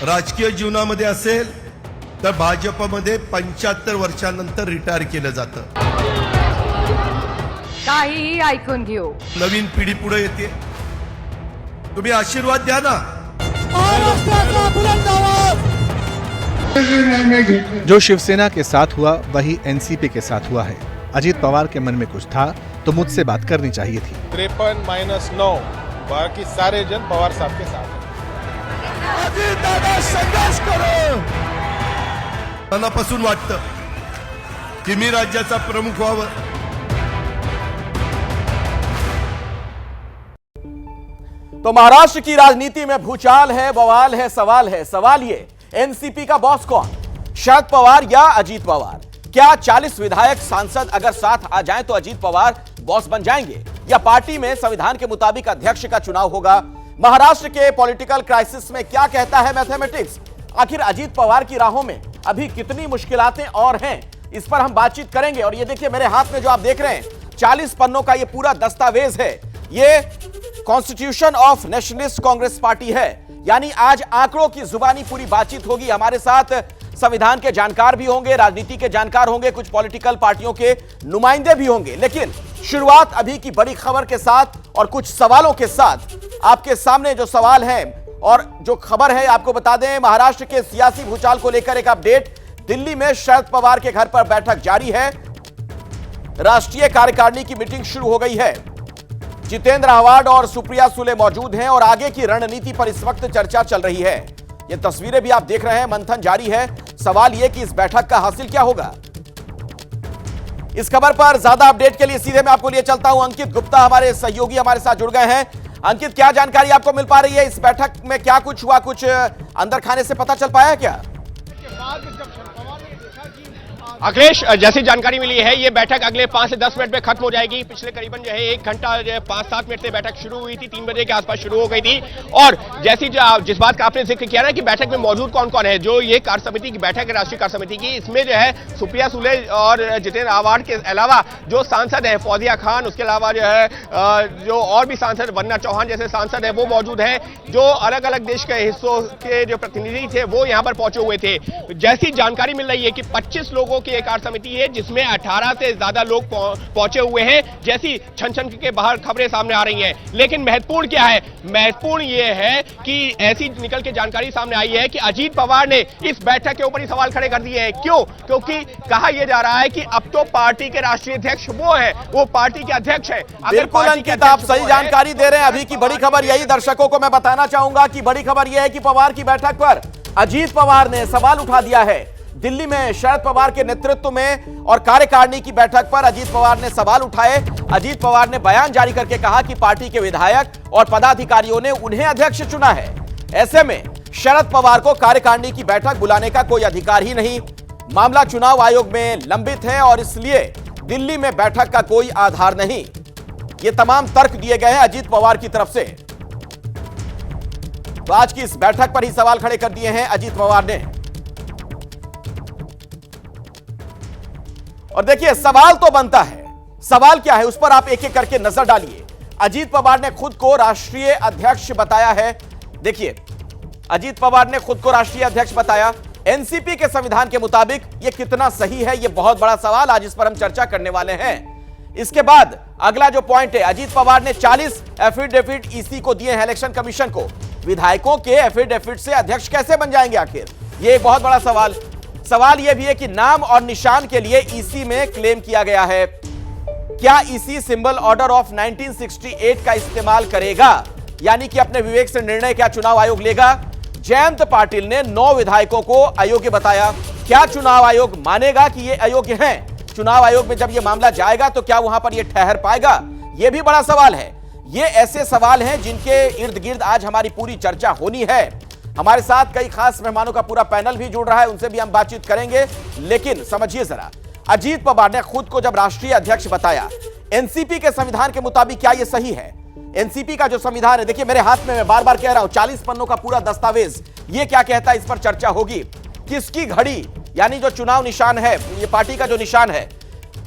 राजकीय जीवनामध्ये असेल तर भाजपमध्ये 75 वर्षांनंतर रिटायर केलं जातं. काहीही ऐकून घेऊ. नवीन पिढी पुढे येते. तुम्ही आशीर्वाद द्या ना. जो शिवसेना के साथ हुआ वही एनसीपी के साथ हुआ है. अजीत पवार के मन में कुछ था तो मुझसे बात करनी चाहिए थी. 53-9 बाकी सारे जन पवार साहब के साथ हैं. अजित दादा संघर्ष करो. मनापासून वाटतं की मी राज्याचा प्रमुख व्हावं. तो महाराष्ट्र की राजनीति में भूचाल है, बवाल है, सवाल है. सवाल ये, एनसीपी का बॉस कौन, शरद पवार या अजीत पवार? क्या 40 विधायक सांसद अगर साथ आ जाएं तो अजीत पवार बॉस बन जाएंगे, या पार्टी में संविधान के मुताबिक अध्यक्ष का चुनाव होगा? महाराष्ट्र के पॉलिटिकल क्राइसिस में क्या कहता है मैथमेटिक्स? आखिर अजीत पवार की राहों में अभी कितनी मुश्किलातें और हैं, इस पर हम बातचीत करेंगे. और ये देखिए मेरे हाथ में जो आप देख रहे हैं 40 पन्नों का ये पूरा दस्तावेज है. ये constitution of nationalist Congress party है. यानी आज आंकड़ों की जुबानी पूरी बातचीत होगी. हमारे साथ संविधान के जानकार भी होंगे, राजनीति के जानकार होंगे, कुछ पॉलिटिकल पार्टियों के नुमाइंदे भी होंगे. लेकिन शुरुआत अभी की बड़ी खबर के साथ और कुछ सवालों के साथ. आपके सामने जो सवाल है और जो खबर है आपको बता दें. महाराष्ट्र के सियासी भूचाल को लेकर एक अपडेट. दिल्ली में शरद पवार के घर पर बैठक जारी है. राष्ट्रीय कार्यकारिणी की मीटिंग शुरू हो गई है. जितेंद्र आव्हाड और सुप्रिया सुले मौजूद हैं और आगे की रणनीति पर इस वक्त चर्चा चल रही है. ये तस्वीरें भी आप देख रहे हैं, मंथन जारी है. सवाल यह कि इस बैठक का हासिल क्या होगा. इस खबर पर ज्यादा अपडेट के लिए सीधे मैं आपको लिए चलता हूं. अंकित गुप्ता हमारे सहयोगी हमारे साथ जुड़ गए हैं. अंकित, क्या जानकारी आपको मिल पा रही है? इस बैठक में क्या कुछ हुआ, कुछ अंदर खाने से पता चल पाया क्या? अखिलेश, जैसी जानकारी मिली है ये बैठक अगले 5 से 10 मिनट में खत्म हो जाएगी. पिछले करीबन जो है 1 घंटा 5-7 मिनट से बैठक शुरू हुई थी, 3 बजे के आसपास शुरू हो गई थी. और जैसी जिस बात का आपने जिक्र किया ना कि बैठक में मौजूद कौन कौन है, जो ये कार्य समिति की बैठक है राष्ट्रीय कार्य समिति की, इसमें जो है सुप्रिया सुले और जितेंद्र आव्हाड के अलावा जो सांसद है फौजिया खान, उसके अलावा जो है जो और भी सांसद वन्ना चौहान जैसे सांसद है वो मौजूद है. जो अलग अलग देश के हिस्सों के जो प्रतिनिधि थे वो यहां पर पहुंचे हुए थे. जैसी जानकारी मिल रही है कि 25 लोगों की एक कार्य समिति है जिसमें 18 से ज्यादा लोग पहुंचे हुए हैं. जैसी छन के बाहर खबरें सामने आ रही हैं. लेकिन महत्वपूर्ण क्या है? महत्वपूर्ण यह है कि ऐसी निकल के जानकारी सामने आई है कि अजीत पवार ने इस बैठक के ऊपर ही सवाल खड़े कर दिए हैं. क्यों? क्योंकि कहा यह जा रहा है कि अब तो पार्टी के राष्ट्रीय अध्यक्ष वो है, वो पार्टी के अध्यक्ष है. बिल्कुल अंकित, आप सही जानकारी दे रहे हैं. अभी की बड़ी खबर यही दर्शकों को मैं बताना चाहूंगा कि बड़ी खबर यह है कि पवार की बैठक पर अजीत पवार ने सवाल उठा दिया है. दिल्ली में शरद पवार के नेतृत्व में और कार्यकारिणी की बैठक पर अजीत पवार ने सवाल उठाए. अजीत पवार ने बयान जारी करके कहा कि पार्टी के विधायक और पदाधिकारियों ने उन्हें अध्यक्ष चुना है. ऐसे में शरद पवार को कार्यकारिणी की बैठक बुलाने का कोई अधिकार ही नहीं. मामला चुनाव आयोग में लंबित है और इसलिए दिल्ली में बैठक का कोई आधार नहीं. ये तमाम तर्क दिए गए हैं अजीत पवार की तरफ से. तो आज की इस बैठक पर ही सवाल खड़े कर दिए हैं अजीत पवार ने. और देखिए सवाल तो बनता है. सवाल क्या है उस पर आप एक एक करके नजर डालिए. अजीत पवार ने खुद को राष्ट्रीय अध्यक्ष बताया है. देखिए अजीत पवार ने खुद को राष्ट्रीय अध्यक्ष बताया. एनसीपी के संविधान के मुताबिक यह कितना सही है, यह बहुत बड़ा सवाल. आज इस पर हम चर्चा करने वाले हैं. इसके बाद अगला जो पॉइंट है, अजीत पवार ने 40 एफिडेविट ईसी को दिए हैं, इलेक्शन कमीशन को. विधायकों के एफिडेविट से अध्यक्ष कैसे बन जाएंगे आखिर, यह एक बहुत बड़ा सवाल. सवाल यह भी है कि नाम और निशान के लिए ईसी में क्लेम किया गया है. क्या ईसी सिंबल ऑर्डर ऑफ 1968 का इस्तेमाल करेगा, यानी कि अपने विवेक से निर्णय क्या चुनाव आयोग लेगा? जयंत पाटिल ने 9 विधायकों को अयोग्य बताया. क्या चुनाव आयोग मानेगा कि ये अयोग्य हैं? चुनाव आयोग में जब यह मामला जाएगा तो क्या वहां पर यह ठहर पाएगा? यह भी बड़ा सवाल है. ये ऐसे सवाल हैं जिनके इर्द गिर्द आज हमारी पूरी चर्चा होनी है. हमारे साथ कई खास मेहमानों का पूरा पैनल भी जुड़ रहा है, उनसे भी हम बातचीत करेंगे. लेकिन समझिए जरा, अजीत पवार ने खुद को जब राष्ट्रीय अध्यक्ष बताया, एनसीपी के संविधान के मुताबिक क्या यह सही है? एनसीपी का जो संविधान है, देखिए मेरे हाथ में, मैं बार बार कह रहा हूं, 40 पन्नों का पूरा दस्तावेज. ये क्या कहता है इस पर चर्चा होगी. किसकी घड़ी, यानी जो चुनाव निशान है, ये पार्टी का जो निशान है,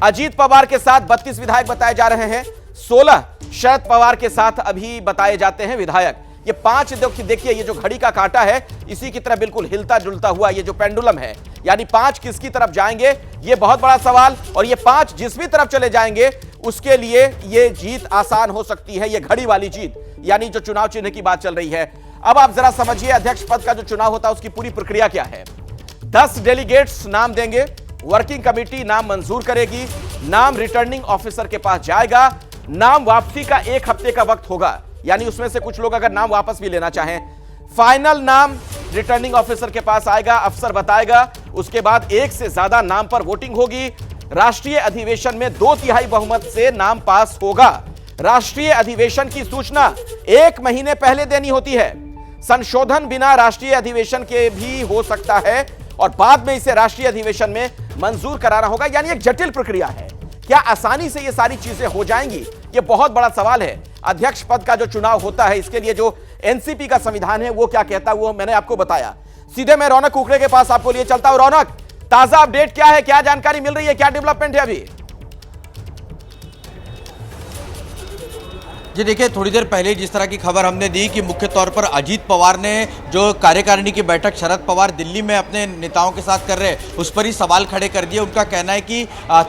अजीत पवार के साथ 32 विधायक बताए जा रहे हैं. 16 शरद पवार के साथ अभी बताए जाते हैं विधायक. ये 5 देखिए, ये जो घड़ी का कांटा है इसी की तरह बिल्कुल हिलता जुलता हुआ ये जो पेंडुलम है, यानी 5 किसकी तरफ जाएंगे ये बहुत बड़ा सवाल, और ये 5 जिस भी तरफ चले जाएंगे उसके लिए ये जीत आसान हो सकती है, ये घड़ी वाली जीत, यानी जो चुनाव चिन्ह की बात चल रही है। अब आप जरा समझिए अध्यक्ष पद का जो चुनाव होता है उसकी पूरी प्रक्रिया क्या है। 10 डेलीगेट्स नाम देंगे, वर्किंग कमेटी नाम मंजूर करेगी, नाम रिटर्निंग ऑफिसर के पास जाएगा, नाम वापसी का 1 हफ्ते का वक्त होगा, यानी उसमें से कुछ लोग अगर नाम वापस भी लेना चाहें, फाइनल नाम रिटर्निंग ऑफिसर के पास आएगा, अफसर बताएगा, उसके बाद 1 से ज्यादा नाम पर वोटिंग होगी, राष्ट्रीय अधिवेशन में 2/3 बहुमत से नाम पास होगा। राष्ट्रीय अधिवेशन की सूचना 1 महीने पहले देनी होती है, संशोधन बिना राष्ट्रीय अधिवेशन के भी हो सकता है और बाद में इसे राष्ट्रीय अधिवेशन में मंजूर कराना होगा, यानी एक जटिल प्रक्रिया है। क्या आसानी से ये सारी चीजें हो जाएंगी, ये बहुत बड़ा सवाल है। अध्यक्ष पद का जो चुनाव होता है इसके लिए जो एनसीपी का संविधान है वो क्या कहता है वो मैंने आपको बताया। सीधे मैं रौनक कुकड़े के पास आपको लिए चलता हूं। रौनक, ताजा अपडेट क्या है, क्या जानकारी मिल रही है, क्या डेवलपमेंट है अभी? जी देखिए, थोड़ी देर पहले जिस तरह की खबर हमने दी कि मुख्य तौर पर अजीत पवार ने जो कार्यकारिणी की बैठक शरद पवार दिल्ली में अपने नेताओं के साथ कर रहे हैं उस पर ही सवाल खड़े कर दिए। उनका कहना है कि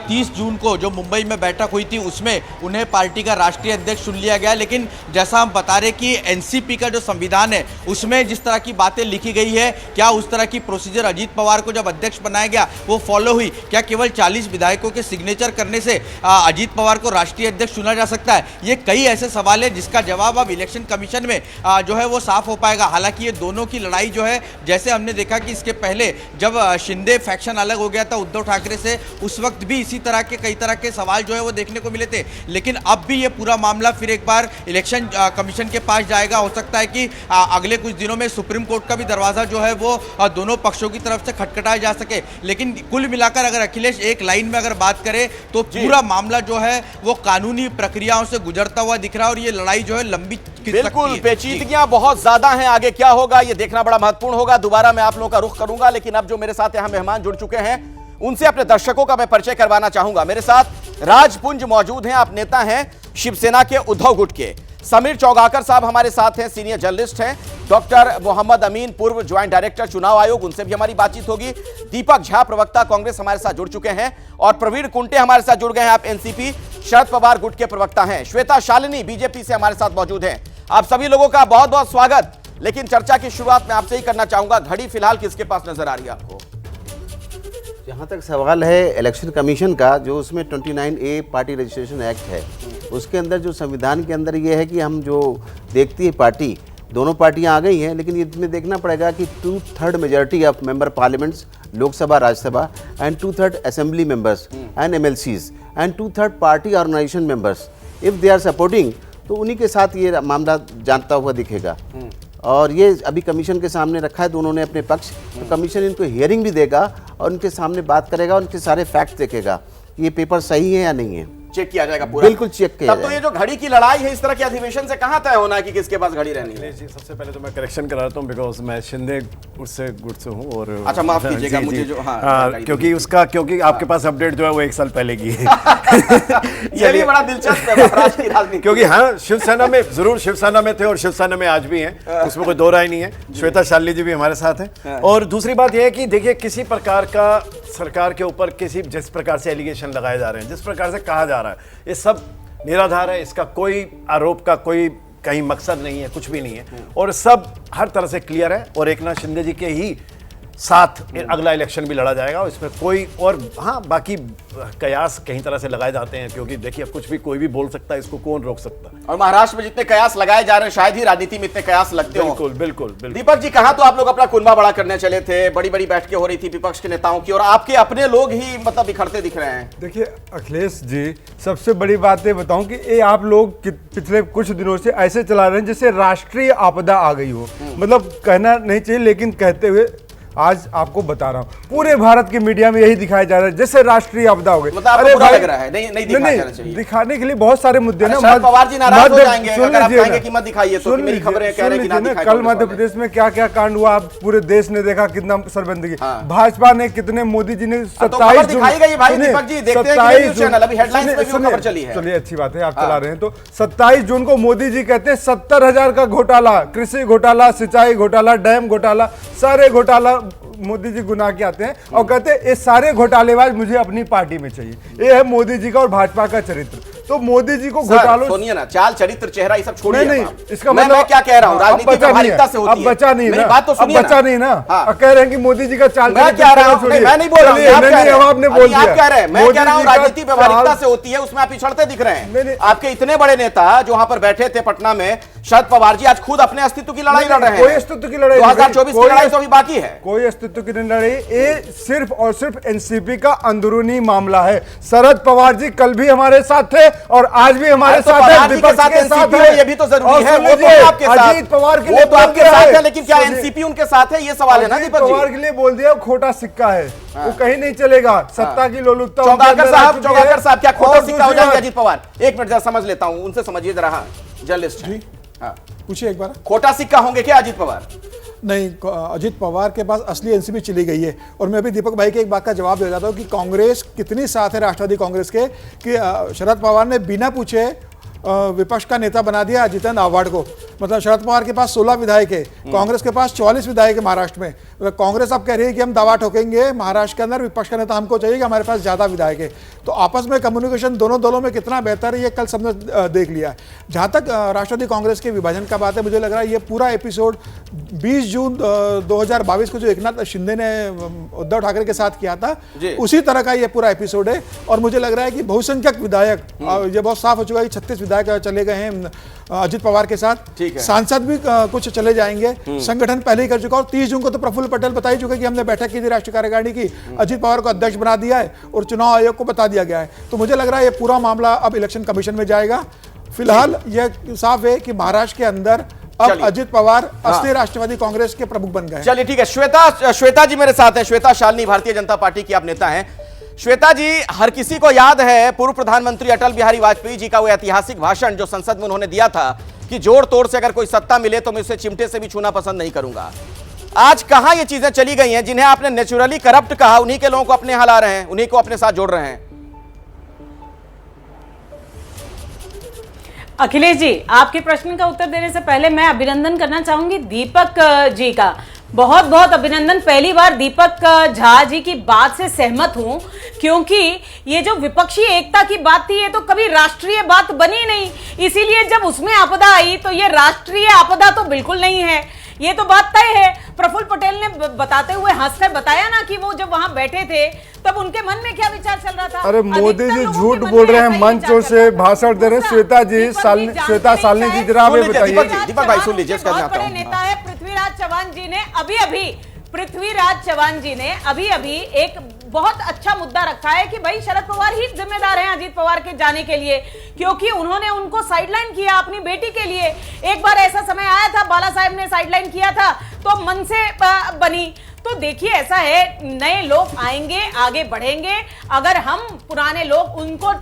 30 जून को जो मुंबई में बैठक हुई थी उसमें उन्हें पार्टी का राष्ट्रीय अध्यक्ष चुन लिया गया, लेकिन जैसा हम बता रहे कि एनसीपी का जो संविधान है उसमें जिस तरह की बातें लिखी गई है, क्या उस तरह की प्रोसीजर अजीत पवार को जब अध्यक्ष बनाया गया वो फॉलो हुई? क्या केवल 40 विधायकों के सिग्नेचर करने से अजीत पवार को राष्ट्रीय अध्यक्ष चुना जा सकता है? ये कई ऐसे सवाल है जिसका जवाब अब इलेक्शन कमीशन में जो है वो साफ हो पाएगा। हालांकि ये दोनों की लड़ाई जो है, जैसे हमने देखा कि इसके पहले जब शिंदे फैक्शन अलग हो गया था उद्धव ठाकरे से, उस वक्त भी इसी तरह के कई तरह के सवाल जो है वो देखने को मिले थे, लेकिन अब भी ये पूरा मामला फिर एक बार इलेक्शन कमीशन के पास जाएगा। हो सकता है कि अगले कुछ दिनों में सुप्रीम कोर्ट का भी दरवाजा जो है वो दोनों पक्षों की तरफ से खटखटाया जा सके। लेकिन कुल मिलाकर अगर अखिलेश एक लाइन में अगर बात करें तो पूरा मामला जो है वो कानूनी प्रक्रियाओं से गुजरता हुआ दिख रहा है और ये लड़ाई जो है लंबी बिल्कुल पेचीदगियां बहुत ज्यादा हैं। आगे क्या होगा ये देखना बड़ा महत्वपूर्ण होगा। दोबारा मैं आप लोगों का रुख करूंगा, लेकिन अब जो मेरे साथ यहां मेहमान जुड़ चुके हैं उनसे अपने दर्शकों का मैं परिचय करवाना चाहूंगा। मेरे साथ राजपुंज मौजूद हैं, आप नेता हैं शिवसेना के उद्धव गुट के। समीर चौगाकर साहब हमारे साथ हैं, सीनियर जर्नलिस्ट हैं। डॉक्टर मोहम्मद अमीन, पूर्व ज्वाइंट डायरेक्टर चुनाव आयोग, उनसे भी हमारी बातचीत होगी। दीपक झा, प्रवक्ता कांग्रेस, हमारे साथ जुड़ चुके हैं और प्रवीण कुंटे हमारे साथ जुड़ गए हैं, आप एनसीपी शरद पवार गुट के प्रवक्ता हैं। श्वेता शालिनी बीजेपी से हमारे साथ मौजूद हैं। आप सभी लोगों का बहुत बहुत स्वागत। लेकिन चर्चा की शुरुआत मैं आपसे ही करना चाहूंगा, घड़ी फिलहाल किसके पास नजर आ रही है आपको? जहाँ तक सवाल है इलेक्शन कमीशन का, जो उसमें 29A पार्टी रजिस्ट्रेशन एक्ट है, उसके अंदर जो संविधान के अंदर ये है कि हम जो देखती है पार्टी, दोनों पार्टियां आ गई हैं, लेकिन इसमें देखना पड़ेगा कि 2/3 majority of member parliaments, Lok Sabha Rajya Sabha, and 2/3 assembly members and MLCs and 2/3 party organisation members, if they are supporting, तो उन्हीं के साथ ये मामला जानता हुआ दिखेगा। और ये अभी कमीशन के सामने रखा है, दोनों ने अपने पक्ष, तो कमीशन इनको हियरिंग भी देगा और उनके सामने बात करेगा, उनके सारे फैक्ट्स देखेगा कि ये पेपर सही है या नहीं है, चेक किया जाएगा पूरा। बिल्कुल चेक किया तब तो ये जो घड़ी की लड़ाई है इस तरह के अधिवेशन से कहां तय होना है कि किसके पास घड़ी रहनी है? जी, सबसे पहले तो मैं करेक्शन करा रहा हूँ, बिकॉज मैं शिंदे गुट से हूँ और अच्छा माफ कीजिएगा मुझे जो क्योंकि आपके पास अपडेट जो है वो 1 साल पहले की है। ये भी बड़ा दिलचस्प है महाराष्ट्र की राजनीति। क्योंकि हाँ, शिवसेना में जरूर शिवसेना में थे और शिवसेना में आज भी हैं, उसमें कोई दो राय नहीं है। श्वेता शालिनी जी भी हमारे साथ हैं। और दूसरी बात यह है कि देखिए, किसी प्रकार का सरकार के ऊपर जिस प्रकार से एलिगेशन लगाए जा रहे हैं, जिस प्रकार से कहा जा रहा है, ये सब निराधार है। इसका कोई आरोप का कोई कहीं मकसद नहीं है, कुछ भी नहीं है, और सब हर तरह से क्लियर है। और एकनाथ शिंदे जी के ही साथ अगला इलेक्शन भी लड़ा जाएगा, और इसमें कोई और हाँ बाकी कयास कहीं तरह से लगाए जाते हैं, क्योंकि देखिए कुछ भी कोई भी बोल सकता है, इसको कौन रोक सकता है। और महाराष्ट्र में जितने कयास लगाए जा रहे हैं शायद ही राजनीति में इतने कयास लगते हो। बिल्कुल बिल्कुल बिल्कुल। दीपक जी, कहा तो आप लोग अपना कुनबा बड़ा करने चले थे, बड़ी बड़ी बैठकें हो रही थी विपक्ष के नेताओं की, और आपके अपने लोग ही मतलब बिखरते दिख रहे हैं। देखिए अखिलेश जी, सबसे बड़ी बात ये बताऊं कि ये आप लोग पिछले कुछ दिनों से ऐसे चला रहे हैं जैसे राष्ट्रीय आपदा आ गई हो। मतलब कहना नहीं चाहिए, लेकिन कहते हुए आज आपको बता रहा हूँ पूरे भारत के मीडिया में यही दिखाया जा रहा है जैसे राष्ट्रीय आपदा हो गई। मतलब आपको बुरा लग रहा है, नहीं दिखाया जाना चाहिए। दिखाने के लिए बहुत सारे मुद्दे ना। शरद पवार जी नाराज हो जाएंगे अगर आप कहेंगे कि मत दिखाइए, तो मेरी खबरें कह रहे हैं कि ना दिखाइए। कल मध्य प्रदेश में क्या क्या कांड हुआ, आप पूरे देश ने देखा, कितना सरबंदी। भाजपा ने कितने, मोदी जी ने 27 दिखाई गई भाई दीपक जी, देखते हैं कि न्यूज़ चैनल अभी हेडलाइंस में भी खबर चली है। चलिए अच्छी बात है, आप चला रहे हैं। तो 27 जून को मोदी जी कहते हैं 70,000 का घोटाला, कृषि घोटाला, सिंचाई घोटाला, डैम घोटाला, सारे घोटाला मोदी जी गुना के आते हैं और कहते हैं ये सारे घोटालेबाज मुझे अपनी पार्टी में चाहिए। ये है मोदी जी का और भाजपा का चरित्र। तो मोदी जी को घोटालों, सुनिए ना, चाल चरित्र चेहरा ये सब छोड़िए। नहीं, इसका मैं क्या कह रहा हूँ, राजनीति व्यवहारिकता से होती है। अब बचा नहीं ना, बात तो सुनिए, बचा नहीं ना। कह रहे हैं कि मोदी जी का चाल मैं क्या रहा हूँ, मैं नहीं बोल रहा हूँ, आपने बोल दिया। आप कह रहे हैं, मैं कह रहा हूँ राजनीति व्यवहारिकता से होती है, उसमें आप पिछड़ते दिख रहे हैं। आपके इतने बड़े नेता जो वहां पर बैठे थे पटना में, शरद पवार जी आज खुद अपने अस्तित्व की लड़ाई लड़ रहे हैं। कोई अस्तित्व की लड़ाई, 2024 की लड़ाई तो अभी बाकी है। कोई अस्तित्व की लड़ाई, ये सिर्फ और सिर्फ एनसीपी का अंदरूनी मामला है। शरद पवार जी कल भी हमारे साथ थे और आज भी हमारे साथ है, विपक्ष के साथ है। ये भी तो जरूरी है, वो तो आपके साथ, अजीत पवार के लिए वो तो आपके साथ है, लेकिन क्या एनसीपी उनके साथ है, ये सवाल है ना दीपक जी। पवार के लिए बोल दिया खोटा सिक्का है, वो कहीं नहीं चलेगा। सत्ता की लोलुपता। चौगाकर साहब क्या खोटा सिक्का हो जाएंगे अजीत पवार? एक मिनट जरा समझ लेता हूं, उनसे समझिए जरा। हाँ, जर्नलिस्ट जी, पूछिए एक बार। खोटा सिक्का होंगे क्या अजीत पवार? नहीं, अजीत पवार के पास असली एनसीपी चली गई है। और मैं भी दीपक भाई के एक बात का जवाब दे जाता हूँ कि कांग्रेस कितनी साथ है राष्ट्रवादी कांग्रेस के कि शरद पवार ने बिना पूछे विपक्ष का नेता बना दिया जितेंद्र आव्हाड को। मतलब शरद पवार के पास 16 विधायक है, कांग्रेस के पास 44 विधायक है महाराष्ट्र में। मतलब कांग्रेस अब कह रही है कि हम दावा ठोकेंगे महाराष्ट्र के अंदर, विपक्ष का नेता हमको चाहिए कि हमारे पास ज्यादा विधायक है। तो आपस में कम्युनिकेशन दोनों दलों में कितना बेहतर है ये कल सबने देख लिया है। जहां तक राष्ट्रवादी कांग्रेस के विभाजन का बात है, मुझे लग रहा है ये पूरा एपिसोड 20 जून 2022 को जो एकनाथ शिंदे ने उद्धव ठाकरे के साथ किया था, उसी तरह का ये पूरा एपिसोड है। और मुझे लग रहा है कि बहुसंख्यक विधायक, ये बहुत साफ हो चुका है कि 36 विधायक चले गए हैं अजीत पवार के साथ, सांसद भी कुछ चले जाएंगे, संगठन पहले ही कर चुका। और 30 जून को तो प्रफुल्ल पटेल बता ही चुके कि हमने बैठक की थी राष्ट्रीय कार्यकारिणी की, अजीत पवार को अध्यक्ष बना दिया है और चुनाव आयोग को बता दिया गया है। तो मुझे लग रहा है ये पूरा मामला अब इलेक्शन कमीशन में जाएगा। फिलहाल यह साफ है कि महाराष्ट्र के अंदर अब अजीत पवार असली राष्ट्रवादी कांग्रेस के प्रमुख बन गए। चलिए ठीक है, श्वेता जी मेरे साथ हैं। श्वेता शालिनी, भारतीय जनता पार्टी की आप नेता हैं। श्वेता जी, हर किसी को याद है पूर्व प्रधानमंत्री अटल बिहारी वाजपेयी जी का वो ऐतिहासिक भाषण जो संसद में उन्होंने दिया था कि जोड़ तोड़ से अगर कोई सत्ता मिले तो मैं उसे चिमटे से भी छूना पसंद नहीं करूंगा। आज कहां ये चीजें चली गई हैं जिन्हें आपने नेचुरली करप्ट कहा, उन्हीं के लोगों को अपने यहां ला रहे हैं, उन्हीं को अपने साथ जोड़ रहे हैं। अखिलेश जी, आपके प्रश्न का उत्तर देने से पहले मैं अभिनंदन करना चाहूंगी दीपक जी का। बहुत बहुत अभिनंदन। पहली बार दीपक झा जी की बात से सहमत हूं, क्योंकि ये जो विपक्षी एकता की बात थी ये तो कभी राष्ट्रीय बात बनी नहीं, इसीलिए जब उसमें आपदा आई तो ये राष्ट्रीय आपदा तो बिल्कुल नहीं है, ये तो बात तय है। प्रफुल्ल पटेल ने बताते हुए हंसकर बताया ना कि वो जब वहां बैठे थे तब उनके मन में क्या विचार चल रहा था। अरे मोदी जी झूठ बोल रहे हैं, मंचों से भाषण दे रहे हैं। श्वेता सालनी जी जरा हमें बताइए। दीपक भाई सुन लीजिए, बहुत बड़े नेता है पृथ्वीराज चौहान जी ने अभी अभी एक बहुत अच्छा मुद्दा रखा है कि भाई शरद पवार ही जिम्मेदार हैं अजीत पवार के जाने के लिए, क्योंकि उन्होंने उनको साइडलाइन किया अपनी बेटी के लिए। एक बार ऐसा समय आया था, बाला साहेब ने साइडलाइन किया था तो मन से बनी। तो देखिए ऐसा है, नए लोग आएंगे, आगे बढ़ेंगे। अगर हम पुराने लोग उनको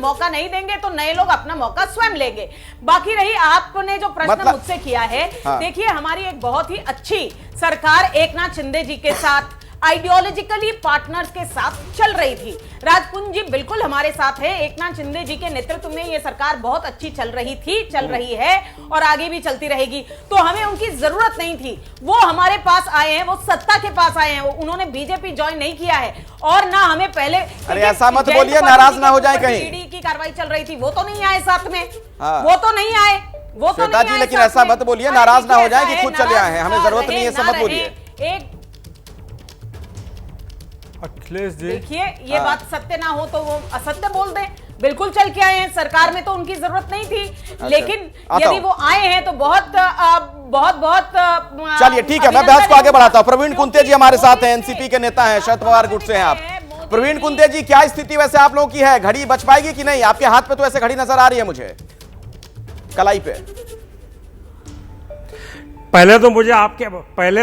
मौका नहीं देंगे तो नए लोग अपना मौका स्वयं लेंगे। बाकी रही आपने जो प्रश्न मुझसे किया है, देखिए हमारी एक बहुत ही अच्छी सरकार एकनाथ शिंदे जी के साथ आइडियोलॉजिकली पार्टनर्स के साथ चल रही थी। राजपुंज जी बिल्कुल हमारे साथ है। एकनाथ शिंदे जी के नेतृत्व में ये सरकार बहुत अच्छी चल रही थी, चल रही है और आगे भी चलती रहेगी। तो हमें उनकी जरूरत नहीं थी, वो हमारे पास आए हैं, वो सत्ता के पास आए हैं। उन्होंने बीजेपी ज्वाइन नहीं किया है और ना हमें पहले। अरे ऐसा मत बोलिए, नाराज ना हो जाए कहीं। ईडी की कार्रवाई चल रही थी, वो तो नहीं आए साथ में, वो तो नहीं आए, वो तो नहीं आए। लेकिन ऐसा मत बोलिए, नाराज ना हो जाए कि खुद चले आए हैं, हमें जरूरत नहीं है, ऐसा मत बोलिए। एक अखिलेश जी, देखिए ये बात सत्य ना हो तो वो असत्य बोल दें। बिल्कुल चल के आए हैं, सरकार में तो उनकी जरूरत नहीं थी, लेकिन यदि वो आए हैं तो बहुत चलिए ठीक है, मैं बहस को आगे बढ़ाता हूं। प्रवीण कुंते जी हमारे साथ हैं, एनसीपी के नेता हैं, शरद पवार गुट से हैं आप। प्रवीण कुंते जी, क्या स्थिति वैसे आप लोगों की है? घड़ी बच पाएगी कि नहीं? आपके हाथ पे तो ऐसे घड़ी नजर आ रही है मुझे, कलाई पे। पहले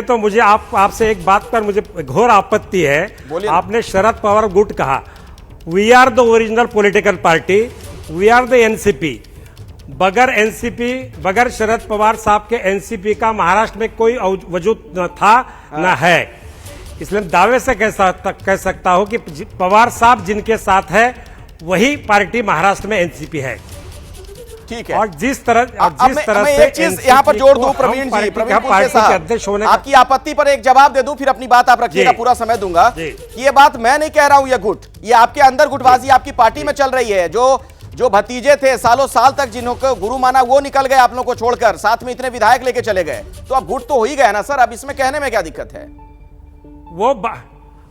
तो मुझे आपसे एक बात पर मुझे घोर आपत्ति है। आपने शरद पवार गुट कहा। We are the original political party, we are the NCP. बगैर शरद पवार साहब के एनसीपी का महाराष्ट्र में कोई वजूद न था न है। इसलिए दावे से कह सकता हूं कि पवार साहब जिनके साथ है वही पार्टी महाराष्ट्र में एनसीपी है। ठीक है। और जिस तरह मैं एक चीज यहाँ पर जोड़ दूं प्रवीण जी, अध्यक्ष होने आपकी आपत्ति पर एक जवाब दे दूं, फिर अपनी बात आप रखिएगा, पूरा समय दूंगा। कि ये बात मैं नहीं कह रहा हूं, ये गुट, ये आपके अंदर गुटबाजी आपकी पार्टी में चल रही है। जो भतीजे थे सालों साल तक जिनको गुरु माना वो निकल गए आप लोगों को छोड़कर, साथ में इतने विधायक लेके चले गए, तो अब गुट तो हो ही गया ना सर। अब इसमें कहने में क्या दिक्कत है?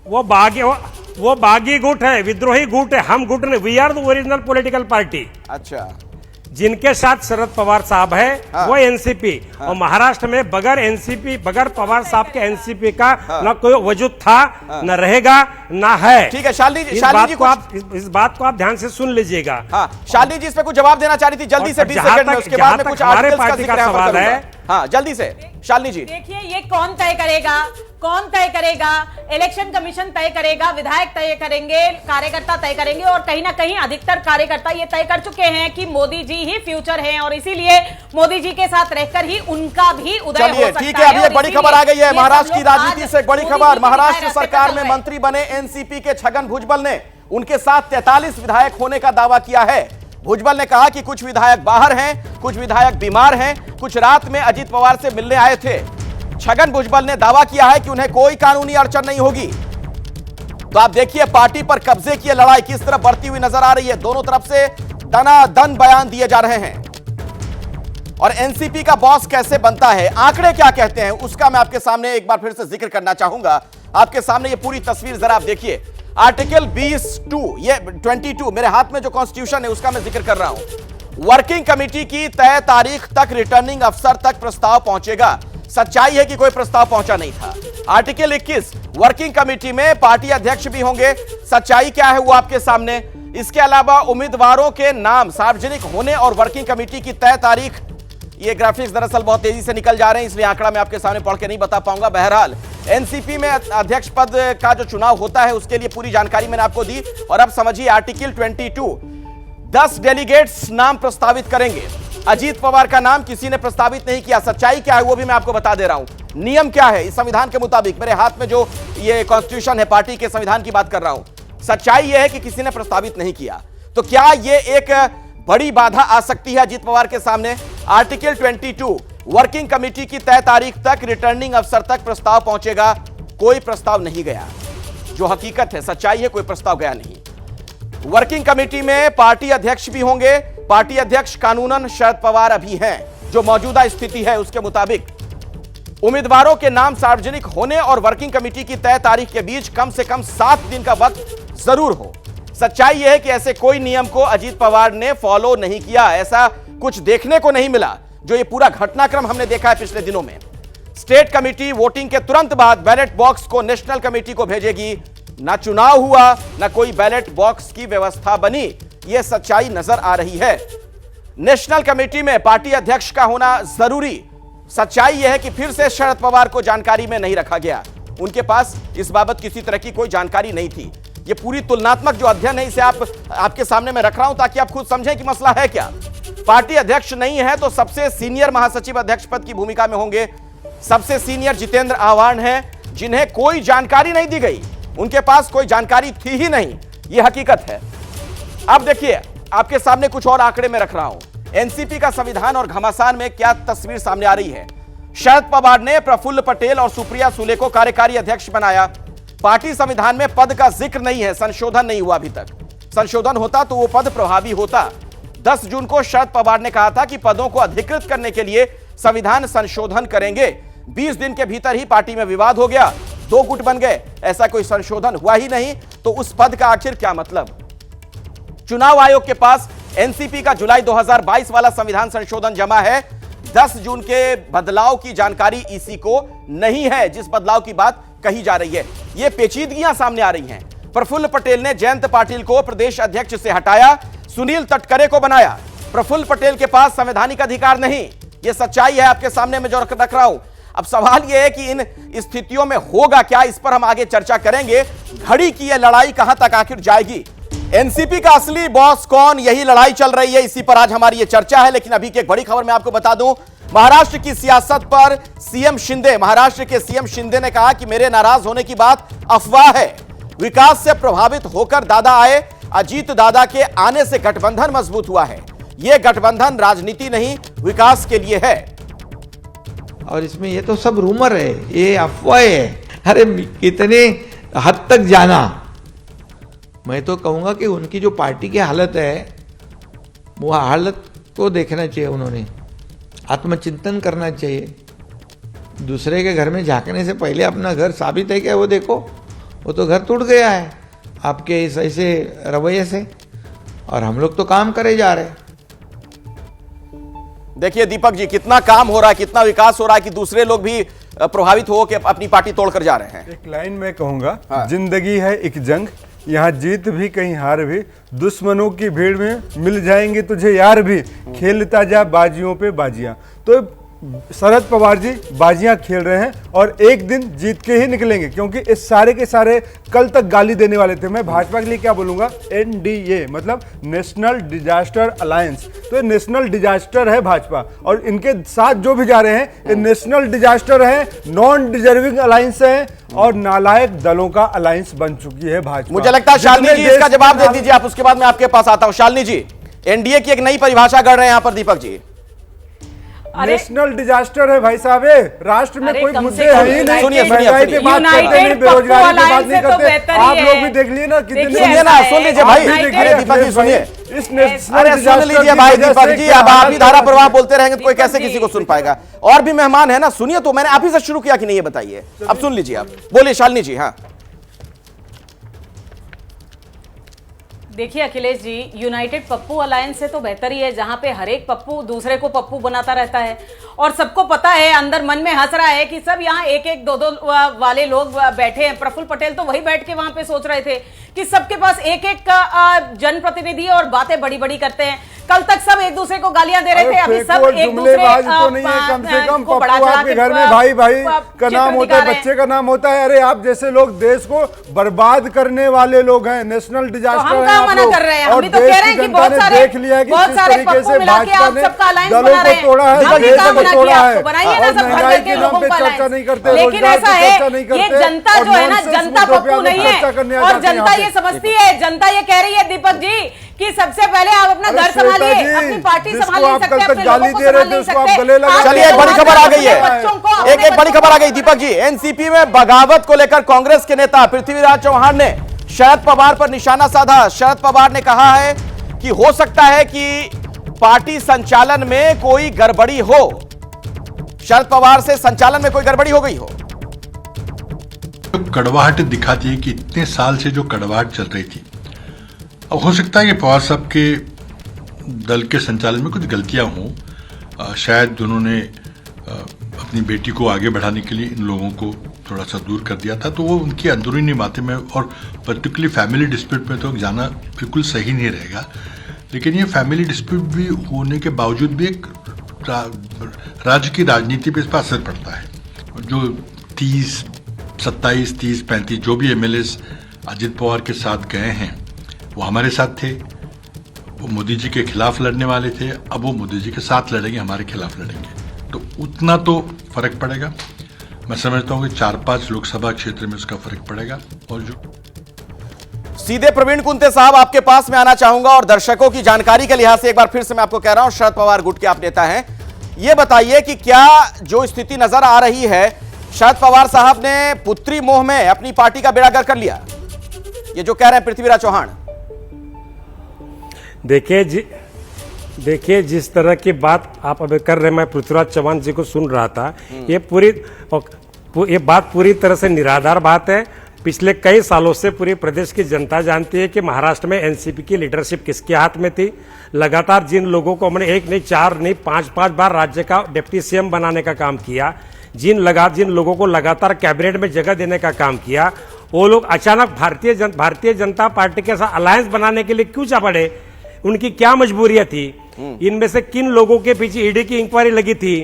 वो बागी गुट है, विद्रोही गुट है। हम गुट नहीं, we are the original political party. अच्छा, जिनके साथ शरद पवार साहब है वो एनसीपी। और महाराष्ट्र में बगैर पवार साहब के एनसीपी का न कोई वजूद था, न रहेगा, न है। ठीक है शालिनी जी, इस बात को आप ध्यान से सुन लीजिएगा। शालिनी जी इस पे कुछ जवाब देना चाह रही थी, जल्दी से 20 सेकंड में, उसके बाद में कुछ हमारे पार्टी का सवाल है। हाँ जल्दी से शालिनी जी। देखिए ये कौन तय करेगा? इलेक्शन कमीशन तय करेगा, विधायक तय करेंगे, कार्यकर्ता तय करेंगे, और कहीं ना कहीं अधिकतर कार्यकर्ता ये तय कर चुके हैं कि मोदी जी ही फ्यूचर हैं, और इसीलिए मोदी जी के साथ रहकर ही उनका भी उदय हो सकता है। ठीक है, अभी एक बड़ी खबर आ गई है महाराष्ट्र की राजनीति से। एक बड़ी खबर, महाराष्ट्र सरकार में मंत्री बने एनसीपी के छगन भुजबल ने उनके साथ 43 विधायक होने का दावा किया है। भुजबल ने कहा कि कुछ विधायक बाहर हैं, कुछ विधायक बीमार हैं, कुछ रात में अजीत पवार से मिलने आए थे। छगन भुजबल ने दावा किया है कि उन्हें कोई कानूनी अड़चन नहीं होगी। तो आप देखिए पार्टी पर कब्जे की लड़ाई किस तरह बढ़ती हुई नजर आ रही है। दोनों तरफ से दनादन बयान दिए जा रहे हैं। और एनसीपी का बॉस कैसे बनता है, आंकड़े क्या कहते हैं, उसका मैं आपके सामने एक बार फिर से जिक्र करना चाहूंगा। आपके सामने ये पूरी तस्वीर जरा आप देखिए। आर्टिकल 20(2), ये 22 मेरे हाथ में जो कॉन्स्टिट्यूशन है उसका मैं जिक्र कर रहा हूं। वर्किंग कमेटी की तय तारीख तक रिटर्निंग अफसर तक प्रस्ताव पहुंचेगा। सच्चाई है कि कोई प्रस्ताव पहुंचा नहीं था। आर्टिकल 21, वर्किंग कमेटी में पार्टी अध्यक्ष भी होंगे। सच्चाई क्या है वो आपके सामने। इसके अलावा उम्मीदवारों के नाम सार्वजनिक होने और वर्किंग कमेटी की तय तारीख, ये ग्राफिक्स दरअसल बहुत तेजी से निकल जा रहे हैं, इसलिए आंकड़ा मैं आपके सामने पढ़ के नहीं बता पाऊंगा। बहरहाल एनसीपी में अध्यक्ष पद का जो चुनाव होता है उसके लिए पूरी जानकारी मैंने आपको दी। और अब समझिए आर्टिकल 22, 10 डेलीगेट्स नाम प्रस्तावित करेंगे। अजीत पवार का नाम किसी ने प्रस्तावित नहीं किया। सच्चाई क्या है वो भी मैं आपको बता दे रहा हूं। नियम क्या है इस संविधान के मुताबिक, मेरे हाथ में जो ये कॉन्स्टिट्यूशन है, पार्टी के संविधान की बात कर रहा हूं। सच्चाई यह है कि किसी ने प्रस्तावित नहीं किया। तो क्या ये एक बड़ी बाधा आ सकती है अजीत पवार के सामने? आर्टिकल 22, वर्किंग कमेटी की तय तारीख तक रिटर्निंग अफसर तक प्रस्ताव पहुंचेगा। कोई प्रस्ताव नहीं गया, जो हकीकत है, सच्चाई है, कोई प्रस्ताव गया नहीं। वर्किंग कमेटी में पार्टी अध्यक्ष भी होंगे। पार्टी अध्यक्ष कानूनन शरद पवार अभी हैं। जो मौजूदा स्थिति है उसके मुताबिक उम्मीदवारों के नाम सार्वजनिक होने और वर्किंग कमेटी की तय तारीख के बीच कम से कम 7 दिन का वक्त जरूर हो। सच्चाई यह है कि ऐसे कोई नियम को अजीत पवार ने फॉलो नहीं किया। ऐसा कुछ देखने को नहीं मिला जो ये पूरा घटनाक्रम हमने देखा है पिछले दिनों में। स्टेट कमेटी वोटिंग के तुरंत बाद बैलेट बॉक्स को नेशनल कमेटी को भेजेगी। ना चुनाव हुआ, ना कोई बैलेट बॉक्स की व्यवस्था बनी। यह सच्चाई नजर आ रही है। नेशनल कमेटी में पार्टी अध्यक्ष का होना जरूरी। सच्चाई यह है कि फिर से शरद पवार को जानकारी में नहीं रखा गया। उनके पास इस बाबत किसी तरह की कोई जानकारी नहीं थी। ये पूरी तुलनात्मक जो अध्ययन है इसे आपके सामने मैं रख रहा हूं ताकि आप खुद समझें कि मसला है क्या। पार्टी अध्यक्ष नहीं है तो सबसे सीनियर महासचिव अध्यक्ष पद की भूमिका में होंगे। सबसे सीनियर जितेंद्र आह्वान हैं, जिन्हें कोई जानकारी नहीं दी गई। उनके पास कोई जानकारी थी ही नहीं, यह हकीकत है। अब देखिए आपके सामने कुछ और आंकड़े में रख रहा हूं। एनसीपी का संविधान और घमासान में क्या तस्वीर सामने आ रही है। शरद पवार ने प्रफुल्ल पटेल और सुप्रिया सुले को कार्यकारी अध्यक्ष बनाया। पार्टी संविधान में पद का जिक्र नहीं है, संशोधन नहीं हुआ अभी तक। संशोधन होता तो वो पद प्रभावी होता। 10 जून को शरद पवार ने कहा था कि पदों को अधिकृत करने के लिए संविधान संशोधन करेंगे। 20 दिन के भीतर ही पार्टी में विवाद हो गया, 2 गुट बन गए। ऐसा कोई संशोधन हुआ ही नहीं, तो उस पद का आखिर क्या मतलब। चुनाव आयोग के पास एनसीपी का जुलाई 2022 वाला संविधान संशोधन जमा है। 10 जून के बदलाव की जानकारी ईसी को नहीं है, जिस बदलाव की बात कही जा रही है। ये पेचीदगियां सामने आ रही हैं। प्रफुल्ल पटेल ने जयंत पाटिल को प्रदेश अध्यक्ष से हटाया, सुनील तटकरे को बनाया। प्रफुल्ल पटेल के पास संवैधानिक अधिकार नहीं, यह सच्चाई है आपके सामने मैं जो रख रहा हूं। अब सवाल यह है कि इन स्थितियों में होगा क्या, इस पर हम आगे चर्चा करेंगे। घड़ी की यह लड़ाई कहां तक आखिर जाएगी, एनसीपी का असली बॉस कौन, यही लड़ाई चल रही है, इसी पर आज हमारी यह चर्चा है। लेकिन अभी की एक बड़ी खबर मैं आपको बता दूं, महाराष्ट्र की सियासत पर महाराष्ट्र के सीएम शिंदे ने कहा कि मेरे नाराज होने की बात अफवाह है। विकास से प्रभावित होकर दादा आए, अजीत दादा के आने से गठबंधन मजबूत हुआ है। यह गठबंधन राजनीति नहीं विकास के लिए है। और इसमें ये तो सब रूमर है, ये अफवाह है। अरे कितने हद तक जाना, मैं तो कहूंगा कि उनकी जो पार्टी की हालत है वो हालत को देखना चाहिए, उन्होंने आत्मचिंतन करना चाहिए। दूसरे के घर में झांकने से पहले अपना घर साबित है क्या वो देखो। वो तो घर टूट गया है आपके इस ऐसे रवैये से, और हम लोग तो काम करे जा रहे हैं। देखिए दीपक जी, कितना काम हो रहा है, कितना विकास हो रहा है कि दूसरे लोग भी प्रभावित हो के अपनी पार्टी तोड़कर जा रहे हैं। एक लाइन में कहूंगा, जिंदगी है एक जंग, यहाँ जीत भी कहीं हार भी, दुश्मनों की भीड़ में मिल जाएंगे तुझे यार भी, खेलता जा बाजियों पे बाजियां। तो शरद पवार जी बाजियां खेल रहे हैं और एक दिन जीत के ही निकलेंगे, क्योंकि इस सारे के सारे कल तक गाली देने वाले थे। मैं भाजपा के लिए क्या बोलूंगा, एनडीए मतलब नेशनल डिजास्टर अलायंस। तो ये नेशनल डिजास्टर है भाजपा, और इनके साथ जो भी जा रहे हैं ये नेशनल डिजास्टर है, नॉन डिजर्विंग अलायंस है और नालायक दलों का अलायंस बन चुकी है भाजपा। मुझे लगता है शालिनी जी इसका जवाब दे दीजिए आप, उसके बाद मैं आपके पास आता हूं। शालिनी जी, एनडीए की एक नई परिभाषा कर रहे हैं यहां पर दीपक जी। नेशनल डिजास्टर है भाई साहब, राष्ट्र में कोई मुद्दे हैं ही नहीं। सुनिए महंगाई पे बात करते नहीं, बेरोजगारी पे बात नहीं करते। आप लोग भी देख लिए ना कितने, सुनिए ना, सुन लीजिए भाई, अरे दीपक जी सुनिए, इस नेशनल अरे सुन लीजिए भाई दीपक जी, अब आप ही धारा प्रवाह बोलते रहेंगे तो कोई कैसे किसी को सुन पाएगा। और भी मेहमान है ना, सुनिए तो, मैंने आप ही से शुरू किया कि नहीं ये बताइए, अब सुन लीजिए, आप बोलिए शालिनी जी। हाँ देखिए अखिलेश जी, यूनाइटेड पप्पू अलायंस से तो बेहतर ही है, जहां पे हर एक पप्पू दूसरे को पप्पू बनाता रहता है और सबको पता है, अंदर मन में हंस रहा है कि सब यहाँ एक एक दो दो वाले लोग बैठे हैं। प्रफुल्ल पटेल तो वही बैठ के वहां पे सोच रहे थे कि सबके पास एक एक जनप्रतिनिधि और बातें बड़ी बड़ी करते हैं। कल तक सब एक दूसरे को गालियां दे रहे थे, अभी सब एक दूसरे तो नहीं है, कम से कम पप्पू आपके घर में भाई भाई का नाम होता है, बच्चे का नाम होता है। अरे आप जैसे लोग देश को बर्बाद करने वाले लोग हैं, नेशनल डिजास्टर है। मना कर रहे हैं, हम भी तो कह रहे हैं कि बहुत सारे देख लिया कि किस तरीके से भाजपा ने दलों को तोड़ा है, देश को तोड़ा है, और महंगाई के नाम पे चर्चा नहीं करते, लेकिन ऐसा है ये जनता जो है ना, जनता पप्पू नहीं है, और जनता ये समझती है, जनता ये कह रही है दीपक जी कि सबसे पहले आप अपना घर संभालिए, अपनी पार्टी संभाल नहीं सकते, अपने लोगों को संभाल नहीं सकते। चलिए एक बड़ी खबर आ गई है, एक बड़ी खबर आ गई दीपक जी। एनसीपी में बगावत को लेकर कांग्रेस के नेता पृथ्वीराज चौहान ने शरद पवार पर निशाना साधा। शरद पवार ने कहा है कि हो सकता है कि पार्टी संचालन में कोई गड़बड़ी हो। शरद पवार से संचालन में कोई गड़बड़ी हो गई हो। कड़वाहट दिखाती है कि इतने साल से जो कड़वाहट चल रही थी, अब हो सकता है कि पवार साहब के दल के संचालन में कुछ गलतियां हों। शायद उन्होंने अपनी बेटी को आगे बढ़ाने के लिए इन लोगों को थोड़ा सा दूर कर दिया था, तो वो उनकी अंदरूनी बातें में, और पर्टिकुलरली फैमिली डिस्प्यूट में तो जाना बिल्कुल सही नहीं रहेगा। लेकिन ये फैमिली डिस्प्यूट भी होने के बावजूद भी एक राज्य की राजनीति पे इस पर असर पड़ता है। जो 27, 30, 35 जो भी एमएलएस अजित पवार के साथ गए हैं वो हमारे साथ थे, वो मोदी जी के खिलाफ लड़ने वाले थे, अब वो मोदी जी के साथ लड़ेंगे, हमारे खिलाफ लड़ेंगे, तो उतना तो फर्क पड़ेगा। मैं समझता हूँ कि 4-5 लोकसभा क्षेत्र में उसका फर्क पड़ेगा। और जो सीधे प्रवीण कुंते साहब आपके पास में आना चाहूंगा, और दर्शकों की जानकारी के लिहाज से एक बार फिर से मैं आपको कह रहा हूं, शरद पवार गुट के आप नेता हैं, ये बताइए कि क्या जो स्थिति नजर आ रही है, शरद पवार साहब ने पुत्री मोह में अपनी पार्टी का बेड़ा गर्क कर लिया, ये जो कह रहे हैं पृथ्वीराज चौहान? देखिए जिस तरह की बात आप अभी कर रहे हैं, मैं पृथ्वीराज चौहान जी को सुन रहा था, ये बात पूरी तरह से निराधार बात है। पिछले कई सालों से पूरे प्रदेश की जनता जानती है कि महाराष्ट्र में एनसीपी की लीडरशिप किसके हाथ में थी। लगातार जिन लोगों को हमने 1 नहीं 4 नहीं 5 बार राज्य का डिप्टी सीएम बनाने का काम किया, जिन लोगों को लगातार कैबिनेट में जगह देने का काम किया, वो लोग अचानक भारतीय जनता पार्टी के साथ अलायंस बनाने के लिए क्यों जा पड़े? उनकी क्या मजबूरियां थी? इनमें से किन लोगों के पीछे ईडी की इंक्वायरी लगी थी,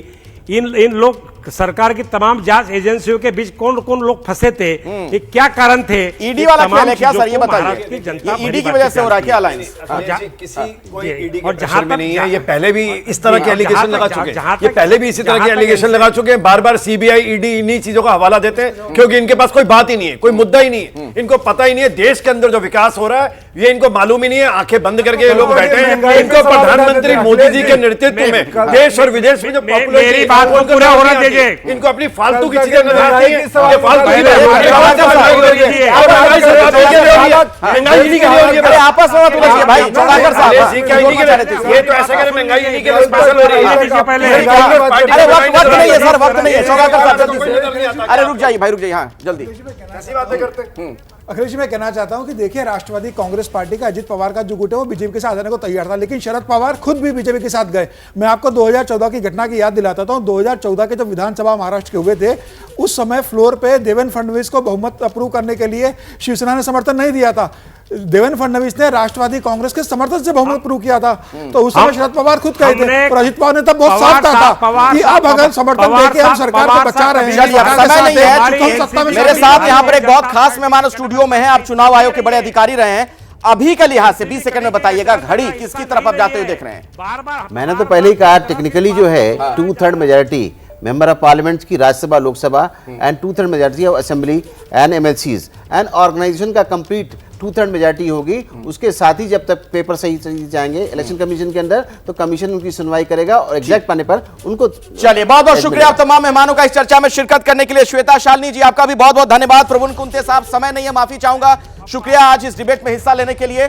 इन लोग सरकार की तमाम जांच एजेंसियों के बीच कौन कौन लोग फंसे थे, ये क्या कारण थे। ईडी वाला खेल है क्या सर, ये बताइए, ये ईडी की वजह से हो रहा है क्या अलायंस? किसी कोई ईडी के प्रेशर में नहीं है, ये पहले भी इस तरह के एलिगेशन लगा चुके हैं, ये पहले भी इसी तरह के एलिगेशन लगा चुके हैं, बार बार सीबीआई ईडी इन्हीं चीजों का हवाला देते हैं क्योंकि इनके पास कोई बात ही नहीं है, कोई मुद्दा ही नहीं है, इनको पता ही नहीं है देश के अंदर जो विकास हो रहा है ये इनको मालूम ही नहीं है। आंखें बंद करके ये लोग बैठे हैं, इनको प्रधानमंत्री मोदी जी के नेतृत्व में देश और विदेश में जो मेरी बात को पूरा होना दीजिए, इनको अपनी फालतू की चीजें नजर आती हैं, ये फालतू की आपस में मत उलझिए भाई, चौड़ाकर साहब ये तो ऐसा करे महंगाई नहीं के लिए स्पेशल हो रही है। अरे वक्त नहीं है सर, वक्त नहीं है, चौड़ाकर साहब जल्दी से, अरे रुक जाइए भाई, रुक जाइए, हाँ जल्दी। ऐसी बातें करते अखिलेश जी, मैं कहना चाहता हूं कि देखिए, राष्ट्रवादी कांग्रेस पार्टी का अजित पवार का जो गुट है वो बीजेपी के साथ आने को तैयार था, लेकिन शरद पवार खुद भी बीजेपी के साथ गए। मैं आपको 2014 की घटना की याद दिलाता हूं। 2014 के जब विधानसभा महाराष्ट्र के हुए थे, उस समय फ्लोर पे देवेंद्र फडणवीस को बहुमत अप्रूव करने के लिए शिवसेना ने समर्थन नहीं दिया था। देवेंद्र फडणवीस ने राष्ट्रवादी कांग्रेस के समर्थन से बहुमत अप्रूव किया था, तो उस समय शरद पवार खुद कहे थे, और अजित पवार ने तब बहुत साफ कहा था कि अब अगर समर्थन देके हम सरकार को बचा रहे हैं। मेरे साथ यहाँ पर एक बहुत खास मेहमान स्टूडियो में है, आप चुनाव आयोग के बड़े अधिकारी रहे हैं, अभी के लिहाज से 20 सेकंड में बताइएगा घड़ी किसकी तरफ आप जाते हुए देख रहे हैं। मैंने तो पहले ही कहा, टेक्निकली जो है 2/3 मेजोरिटी मेंबर ऑफ पार्लियामेंट की Rajya Sabha Lok Sabha and 2/3 majority of assembly and MLCs and organisation का कंप्लीट 2/3 मेजोरिटी होगी। उसके साथ ही जब तक पेपर सही जाएंगे इलेक्शन कमीशन के अंदर, तो कमीशन उनकी सुनवाई करेगा और एग्जैक्ट पाने पर उनको। चलिए, बहुत बहुत शुक्रिया आप तमाम मेहमानों का इस चर्चा में शिरकत करने के लिए। श्वेता शालिनी जी, आपका भी बहुत बहुत धन्यवाद। प्रवीण कुंते साहब, समय नहीं है, माफी चाहूंगा, शुक्रिया आज इस डिबेट में हिस्सा लेने के लिए।